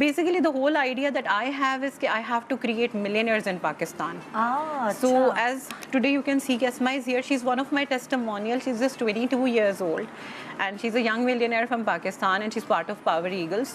basically the whole idea that I have is that I have to create millionaires in Pakistan. So as today you can see Asma is here, she's one of my testimonials. She's just 22 years old and she's a young millionaire from Pakistan and she's part of Power Eagles.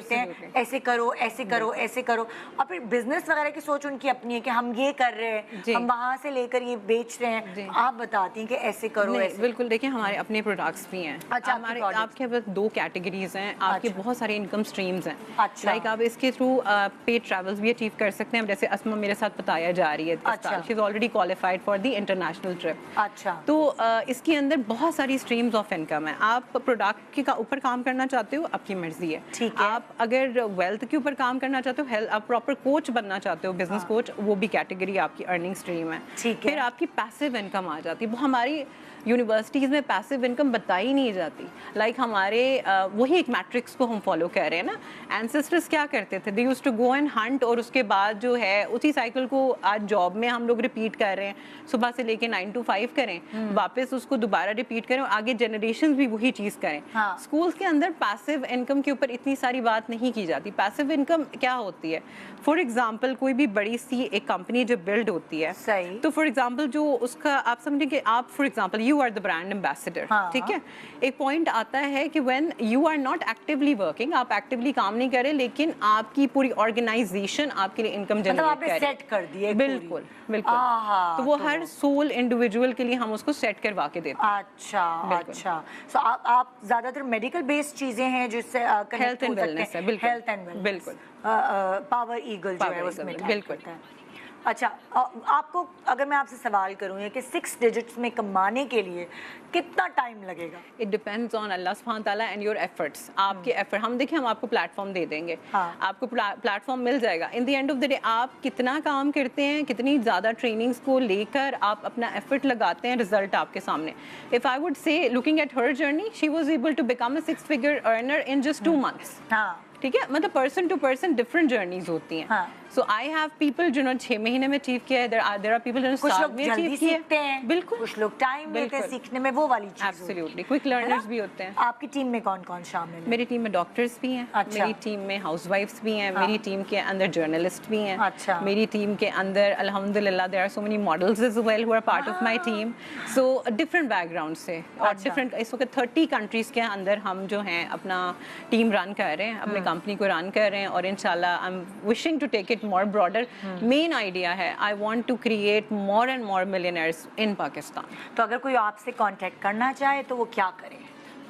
دیتے ہیں ایسے کرو ایسے کرو ایسے کرو, اور پھر بزنس وغیرہ کی سوچ ان کی اپنی ہے کہ ہم یہ کر رہے ہیں, ہم وہاں سے لے کر یہ بیچ رہے ہیں, آپ بتاتی ہیں کہ ایسے کرو ایسے. بالکل, دیکھیں ہمارے اپنے پروڈکٹس بھی ہیں. آپ کے پاس 2 کیٹیگریز ہیں, آپ کے بہت سارے انکم سٹریمز ہیں. لائک آپ اس کے تھرو پیڈ ٹریولز بھی اچیو کر سکتے ہیں, جیسے اسما میرے ساتھ بتایا جا رہی ہے, she is already qualified for the international trip. تو اس کے اندر بہت ساری اسٹریمز آف انکم ہیں. آپ پروڈکٹ کے اوپر کام کرنا چاہتے ہو, آپ کی مرضی ہے. آپ اگر ویلتھ کے اوپر کام کرنا چاہتے ہو, آپ پراپر کوچ بننا چاہتے ہو, بزنس کوچ, وہ بھی کیٹیگری آپ کی ارننگ اسٹریم ہے. پھر آپ کی پیسو انکم آ جاتی ہے. وہ ہماری یونیورسٹیز میں پیسو انکم بتائی نہیں جاتی. لائک ہمارے وہی ایک میٹرکس کو ہم فالو کر رہے ہیں نا. اینسسٹرز کیا کرتے تھے, they used to go and hunt, اور اس کے بعد جو ہے اسی سائیکل کو آج جاب میں ہم لوگ ریپیٹ کر رہے ہیں. صبح سے لے کے 9 to 5 کریں, واپس اس کو دوبارہ ریپیٹ کریں, اور آگے جنریشنز بھی وہی چیز کریں. اسکولس کے اندر پیسو انکم کے اوپر اتنی ساری بات نہیں کی جاتی. پیسو انکم کیا ہوتی ہے؟ فار ایگزامپل کوئی بھی بڑی سی ایک کمپنی جو بلڈ ہوتی ہے, تو فار ایگزامپل جو اس کا آپ سمجھیں کہ آپ for example you are the brand ambassador, ٹھیک ہے. ایک پوائنٹ آتا ہے کہ when you are not actually working, آپ ایکٹیولی کام نہیں کریں, لیکن آپ کی پوری آرگنائزیشن آپ کے لیے انکم جنریٹ کر رہی ہے. بالکل بالکل. تو وہ ہر سول انڈیویجول کے لیے ہم اس کو سیٹ کروا کے دیتے ہیں. اچھا اچھا. سو آپ زیادہ تر میڈیکل بیسڈ چیزیں ہیں جس سے ہیلتھ اینڈ ویلنس ہے. بالکل ہیلتھ اینڈ ویلنس. بالکل. پاور ایگل جو ہے اس میں بالکل. اچھا, آپ کو اگر میں آپ سے سوال کروں کہ 6 ڈیجٹس میں کمانے کے لیے کتنا ٹائم لگے گا؟ اٹ ڈیپینڈز آن اللہ سبحانہ تعالیٰ اینڈ یور ایفرٹس. آپ کے ایفرٹ, ہم دیکھیں ہم آپ کو پلیٹ فارم دے دیں گے, آپ کو پلیٹ فارم مل جائے گا. In the end of the day آپ کتنا کام کرتے ہیں, کتنی زیادہ ٹریننگس کو لے کر آپ اپنا ایفرٹ لگاتے ہیں, رزلٹ آپ کے سامنے. If I would say looking at her journey, she was able to become a 6 figure earner in just 2 months. ٹھیک ہے, مطلب person to person different journeys ہوتی ہیں. سو آئی ہیو پیپل جنہوں نے 6 مہینے میں اچیو کیا ہے, دیر آر پیپل جنہوں نے سال میں اچیو کیا ہے. بالکل, کچھ لوگ ٹائم لیتے ہیں سیکھنے میں, وہ والی چیز. ایبسلیوٹلی, کوئک لرنرز بھی ہوتے ہیں. آپ کی ٹیم میں کون کون شامل ہے؟ میری ٹیم میں ڈاکٹرز بھی ہیں, میری ٹیم میں ہاؤس وائفس بھی ہیں, میری ٹیم کے اندر جرنلسٹ بھی ہیں, میری ٹیم کے اندر الحمدللہ there are so many models as well who are part of my team. So different background سے, اور ڈفرنٹ, اس وقت 30 کنٹریز کے اندر ہم جو ہیں اپنا ٹیم رن کر رہے ہیں, اپنی کمپنی کو رن کر رہے ہیں, اور انشاءاللہ I am wishing to take it more broader. Main idea ہے I want to create more and more millionaires in Pakistan. تو اگر کوئی آپ سے کانٹیکٹ کرنا چاہے تو وہ کیا کرے؟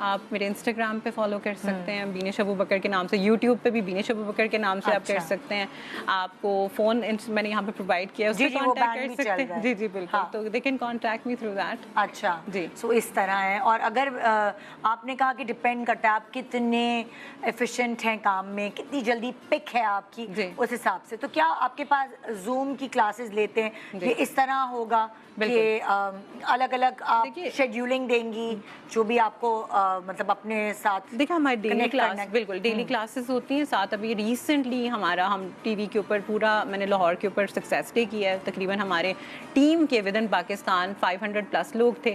آپ میرے انسٹاگرام پہ فالو کر سکتے ہیں بینش ابو بکر کے نام سے, یوٹیوب پہ بھی بینش ابو بکر کے نام سے آپ کر سکتے ہیں. آپ کو فون میں نے یہاں پہ پرووائڈ کیا, اس سے کانٹیکٹ کر سکتے ہیں. جی جی بالکل, تو they can contact me through that. اچھا جی, سو اس طرح ہے. اور اگر آپ نے کہا کہ ڈپینڈ کرتا ہے آپ کتنے ایفیشینٹ ہیں کام میں, کتنی جلدی پک ہے آپ کی, اس حساب سے. تو کیا آپ کے پاس زوم کی کلاسز لیتے ہیں, یہ اس طرح ہوگا کہ الگ الگ آپ شیڈیولنگ دیں گی جو بھی آپ کو مطلب اپنے ساتھ؟ دیکھا ہماری ڈیلی کلاس, بالکل ڈیلی کلاسز ہوتی ہیں. ساتھ ابھی ریسنٹلی ہم ٹی وی کے اوپر پورا, میں نے لاہور کے اوپر سکسیس ڈے کیا ہے. تقریباً ہمارے ٹیم کے ود ان پاکستان 500+ لوگ تھے.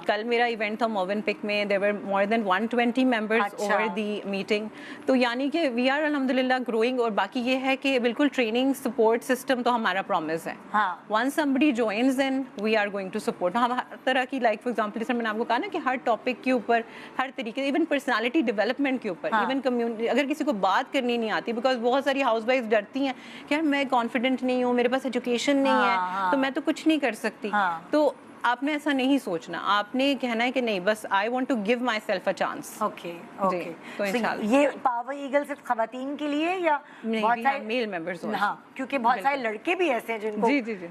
کل میرا ایونٹ تھا موون پک میں, there were more than 120 members over the meeting. تو یعنی کہ وی آر الحمدللہ گروئنگ. اور باقی یہ ہے کہ بالکل ٹریننگ سپورٹ سسٹم تو ہمارا پرومس ہے. once somebody joins in we are going to support. ہم ہر طرح کی, لائک فار ایگزامپل جیسے میں نے آپ کو کہا نا کہ ہر ٹاپک کے اوپر, ہر طریقے, ایون پرسنالٹی ڈیولپمنٹ کے اوپر, ایون کمیونٹی, اگر کسی کو بات کرنی نہیں آتی, بیکاز بہت ساری ہاؤس وائف ڈرتی ہیں کہ یار میں کانفیڈنٹ نہیں ہوں, میرے پاس ایجوکیشن نہیں ہے, تو میں تو کچھ نہیں کر سکتی. تو آپ نے ایسا نہیں سوچنا, آپ نے کہنا ہے کہ نہیں, بس I want to give myself a chance. Okay okay. تو یہ پاور ایگل صرف خواتین کے لیے یا بہت سارے میل ممبرز؟ ہاں, کیونکہ بہت سارے لڑکے بھی ایسے ہیں جن کو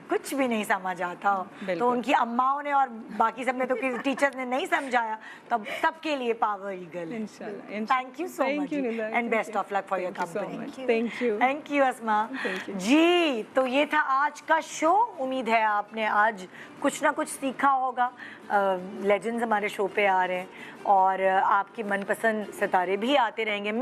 کچھ بھی نہیں سمجھ آتا, تو ان کی اماؤں نے اور باقی سب نے, تو ٹیچرز نے نہیں سمجھایا, تب سب کے لیے پاور ایگل ہے. Thank you so much and best of luck for your company. Thank you Asma ji. تو یہ تھا آج کا شو. امید ہے آپ نے آج کچھ نہ کچھ سیکھا ہوگا. لیجنڈز ہمارے شو پہ آ رہے ہیں, اور آپ کے من پسند ستارے بھی آتے رہیں گے.